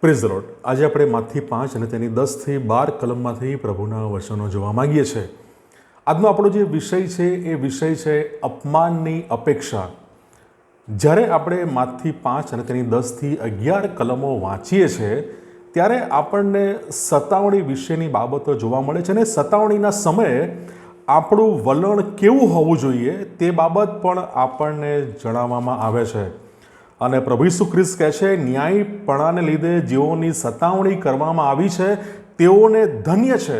Praise the lord. આજે આપણે માથી 5 અને તેની 10 થી 12 કલમમાંથી પ્રભુના વચનો જોવા માંગીએ છીએ। આજનો આપણો જે વિષય છે એ વિષય છે અપમાનની અપેક્ષા। જ્યારે આપણે માથી 5 અને તેની 10 થી 11 કલમો વાંચીએ છીએ ત્યારે આપણને સતાવણી વિશેની બાબતો જોવા મળે છે અને સતાવણીના સમયે આપણું વલણ કેવું હોવું જોઈએ તે બાબત પણ આપણને જણાવવામાં આવે છે। અને પ્રભુ ઈસુ ખ્રિસ્ત કહે છે, ન્યાયપણાને લીધે જેઓની સતાવણી કરવામાં આવી છે તેઓને ધન્ય છે।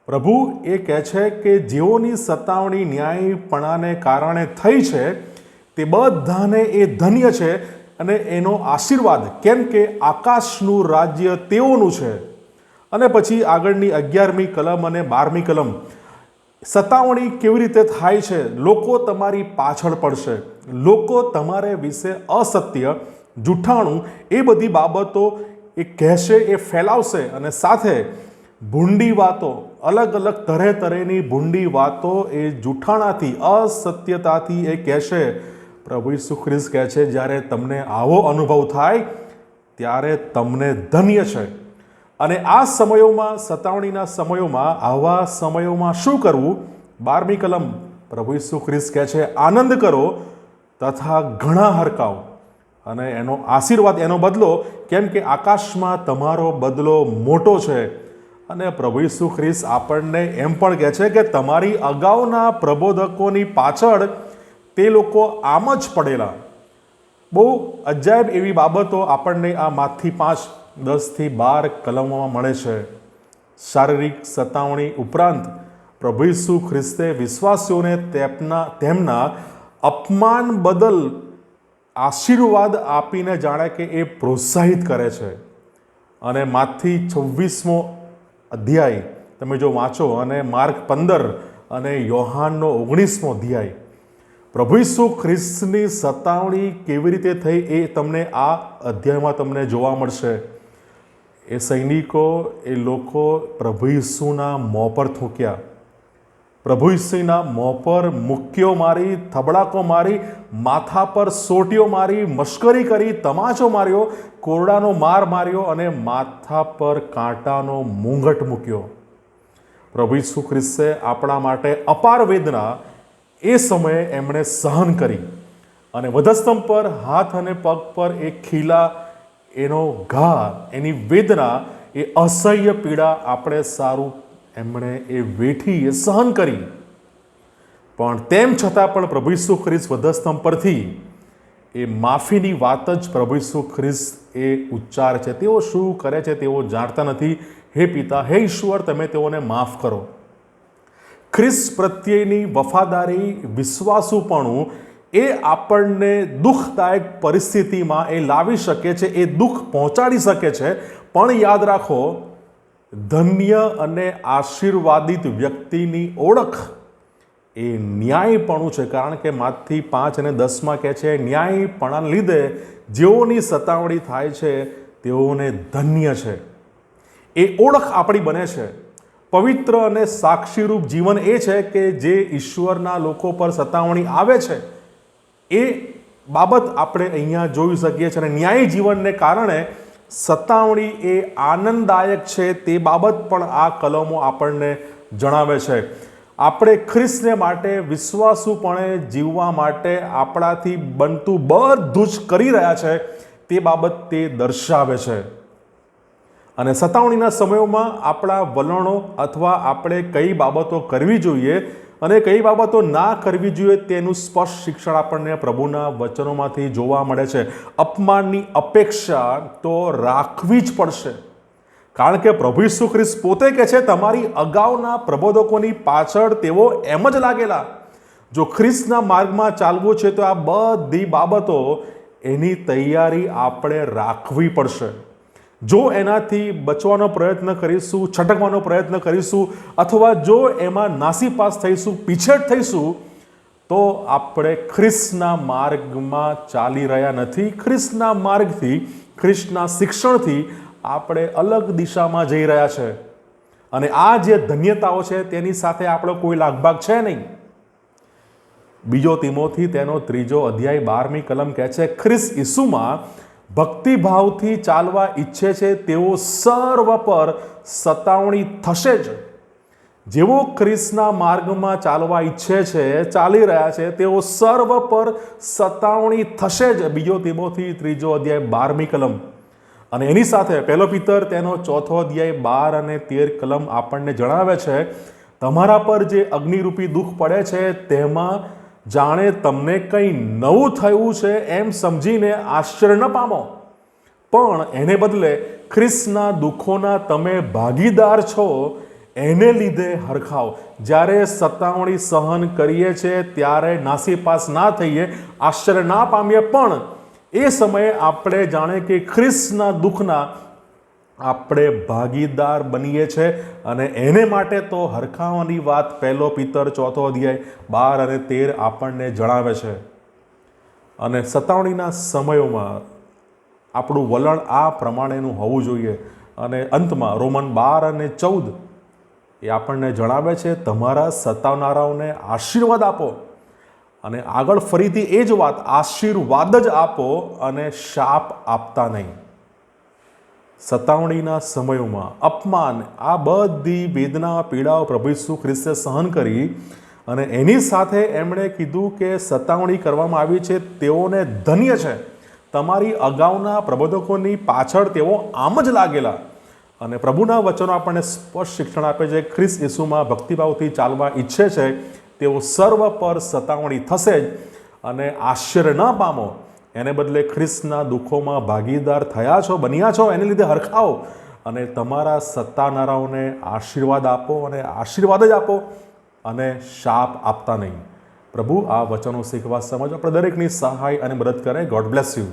પ્રભુ એ કહે છે કે જેઓની સતાવણી ન્યાયપણાને કારણે થઈ છે તે બધાને એ ધન્ય છે અને એનો આશીર્વાદ, કેમ કે આકાશનું રાજ્ય તેઓનું છે। અને પછી આગળની 11મી કલમ અને 12મી કલમ, સતાવણી કેવી રીતે થાય છે? લોકો તમારી પાછળ પડશે, લોકો તમારે વિશે અસત્ય, જૂઠાણું એ બધી બાબતો એ કહેશે, એ ફેલાવશે અને સાથે ભૂંડી વાતો, અલગ અલગ તરેની ભૂંડી વાતો એ જૂઠાણાથી, અસત્યતાથી એ કહેશે। પ્રભુ ઈસુ ખ્રિસ્ત કહે છે, જ્યારે તમને આવો અનુભવ થાય ત્યારે તમને ધન્ય છે। અને આ સમયોમાં, સતાવણીના સમયોમાં, આવા સમયોમાં શું કરવું? 12મી કલમ પ્રભુ ઈસુ ખ્રિસ્ત કહે છે, આનંદ કરો તથા ઘણા હરકાવ અને એનો આશીર્વાદ, એનો બદલો, કેમ કે આકાશમાં તમારો બદલો મોટો છે। અને પ્રભુ ઈસુ ખ્રિસ્ત આપણને એમ પણ કહે છે કે તમારી અગાઉના પ્રબોધકોની પાછળ તે લોકો આમ જ પડેલા। બહુ અજાયબ એવી બાબતો આપણને આ માથી 5, 10 થી 12 કલમોમાં મળે છે। શારીરિક સતાવણી ઉપરાંત પ્રભુ ઈસુ ખ્રિસ્તે વિશ્વાસીઓને તેમના અપમાન બદલ આશીર્વાદ આપીને જાણે કે એ પ્રોત્સાહિત કરે છે। અને માથી 26મો અધ્યાય તમે જો વાંચો અને માર્ક 15 અને યોહાનનો 19મો અધ્યાય, પ્રભુ ઈસુ ખ્રિસ્તની સતાવણી કેવી રીતે થઈ એ તમને આ અધ્યાયમાં તમને જોવા મળશે। એ સૈનિકો, એ લોકો પ્રભુ ઈસુના મોં પર થૂંક્યા, પ્રભુ ઈસુના મોં પર મુક્કીઓ મારી, થબડાકો મારી, માથા પર સોટીઓ મારી, મશ્કરી કરી, તમાચો માર્યો, કોરડાનો માર માર્યો અને માથા પર કાંટાનો મુંગટ મૂક્યો। પ્રભુ ઈસુ ખ્રિસ્તે આપણા માટે અપાર વેદના એ સમયે એમણે સહન કરી અને વધસ્તંભ પર હાથ અને પગ પર એ ખીલા, એનો ઘા, એની વેદના, એ અસહ્ય પીડા આપણે સારું એમણે એ વેઠી, એ સહન કરી। પણ તેમ છતાં પણ પ્રભુ ઈસુ ખ્રિસ્ત વધસ્તંભ પરથી એ માફીની વાત જ પ્રભુ ઈસુ ખ્રિસ્ત એ ઉચ્ચારે છે। તેઓ શું કરે છે તેઓ જાણતા નથી। હે પિતા, હે ઈશ્વર, તમે તેઓને માફ કરો। ખ્રિસ્ત પ્રત્યેની વફાદારી, વિશ્વાસુપણું એ આપણને દુઃખદાયક પરિસ્થિતિમાં એ લાવી શકે છે, એ દુઃખ પહોંચાડી શકે છે। પણ યાદ રાખો, ધન્ય અને આશીર્વાદિત વ્યક્તિની ઓળખ એ ન્યાયપણું છે। કારણ કે માથી 5 અને 10માં કહે છે, ન્યાયપણાને લીધે જેઓની સતાવણી થાય છે તેઓને ધન્ય છે। એ ઓળખ આપણી બને છે। પવિત્ર અને સાક્ષીરૂપ જીવન એ છે કે જે ઈશ્વરના લોકો પર સતાવણી આવે છે એ બાબત આપણે અહીંયા જોઈ શકીએ છીએ। અને ન્યાયી જીવનને કારણે સતાવણી એ આનંદદાયક છે તે બાબત પણ આ કલમો આપણને જણાવે છે। આપણે ખ્રિસ્તને માટે વિશ્વાસુપણે જીવવા માટે આપણાથી બનતું બધું જ કરી રહ્યા છે તે બાબત તે દર્શાવે છે। અને સતાવણીના સમયોમાં આપણા વલણો અથવા આપણે કઈ બાબતો કરવી જોઈએ અને કઈ બાબતો ના કરવી જોઈએ તેનું સ્પષ્ટ શિક્ષણ આપણને પ્રભુના વચનોમાંથી જોવા મળે છે। અપમાનની અપેક્ષા તો રાખવી જ પડશે, કારણ કે પ્રભુ ઈસુ ખ્રિસ્ત પોતે કહે છે, તમારી અગાઉના પ્રબોધકોની પાછળ તેઓ એમ જ લાગેલા। જો ખ્રિસ્તના માર્ગમાં ચાલવું છે તો આ બધી બાબતો એની તૈયારી આપણે રાખવી પડશે। જો એનાથી બચવાનો પ્રયત્ન કરીશું, છટકવાનો પ્રયત્ન કરીશું અથવા જો એમાં નાસીપાસ થઈશું, પીછેટ થઈશું, તો આપણે ખ્રિસ્તના માર્ગમાં ચાલી રહ્યા નથી। ખ્રિસ્તના માર્ગથી, ખ્રિસ્તના શિક્ષણથી આપણે અલગ દિશામાં જઈ રહ્યા છે અને આ જે ધન્યતાઓ છે તેની સાથે આપણો કોઈ લાગભાગ છે નહીં। બીજો તિમોથી તેનો 3જો અધ્યાય 12મી કલમ કહે છે, ખ્રિસ્ત ઈસુમાં ભક્તિભાવથી ચાલવા ઈચ્છે છે તેઓ સર્વ પર સતાવણી થશે જ. જેઓ ખ્રિસ્તના માર્ગમાં ચાલવા ઈચ્છે છે, ચાલી રહ્યા છે, તેઓ સર્વ પર સતાવણી થશે જ. 2 તિમોથી 3 અધ્યાય 12મી કલમ. અને એની સાથે 1 પિતર તેનો 4 અધ્યાય 12 અને 13 કલમ આપણને જણાવે છે, તમારા પર જે અગ્નિરૂપી દુઃખ પડે છે તેમાં જાણે તમને કંઈ નવું થયું છે એમ સમજીને આશ્ચર્ય ન પામો, પણ એને બદલે ખ્રિસ્તના દુઃખોના તમે ભાગીદાર છો એને લીધે હરખાવ. જ્યારે સતાવણી સહન કરીએ છીએ ત્યારે નાસીપાસ ના થઈએ, આશ્ચર્ય ના પામીએ, પણ એ સમયે આપણે જાણે કે ખ્રિસ્તના દુઃખના આપણે ભાગીદાર બનીએ છીએ. અને એને માટે તો હરખાવાની વાત 1 પિતર 4 અધ્યાય 12 અને 13 આપણને જણાવે છે. અને સતાવણીના સમયોમાં આપણું વલણ આ પ્રમાણેનું હોવું જોઈએ. અને અંતમાં રોમન 12 અને 14 એ આપણને જણાવે છે, તમારા સતાવનારાઓને આશીર્વાદ આપો. અને આગળ ફરીથી એ જ વાત, આશીર્વાદ જ આપો અને શાપ આપતા નહીં. સતાવણીના સમયોમાં અપમાન, આ બધી વેદના પીડાઓ પ્રભુ ઈસુ ખ્રિસ્તે સહન કરી. અને એની સાથે એમણે કીધું કે સતાવણી કરવામાં આવી છે તેઓને ધન્ય છે. તમારી અગાઉના પ્રબોધકોની પાછળ તેઓ આમ જ લાગેલા. અને પ્રભુના વચનો આપણને સ્પષ્ટ શિક્ષણ આપે છે, ખ્રિસ્ત ઈસુમાં ભક્તિભાવથી ચાલવા ઈચ્છે છે તેઓ સર્વ પર સતાવણી થશે જ. અને આશ્ચર્ય ન પામો, એને બદલે ખ્રિસ્તના દુઃખોમાં ભાગીદાર થયા છો, બન્યા છો, એને લીધે હરખાવો અને તમારા સતાવનારાઓને આશીર્વાદ આપો. અને આશીર્વાદ જ આપો અને શાપ આપતા નહીં. પ્રભુ આ વચનો શીખવા સમજ આપણે દરેકની સહાય અને મદદ કરે. God bless you.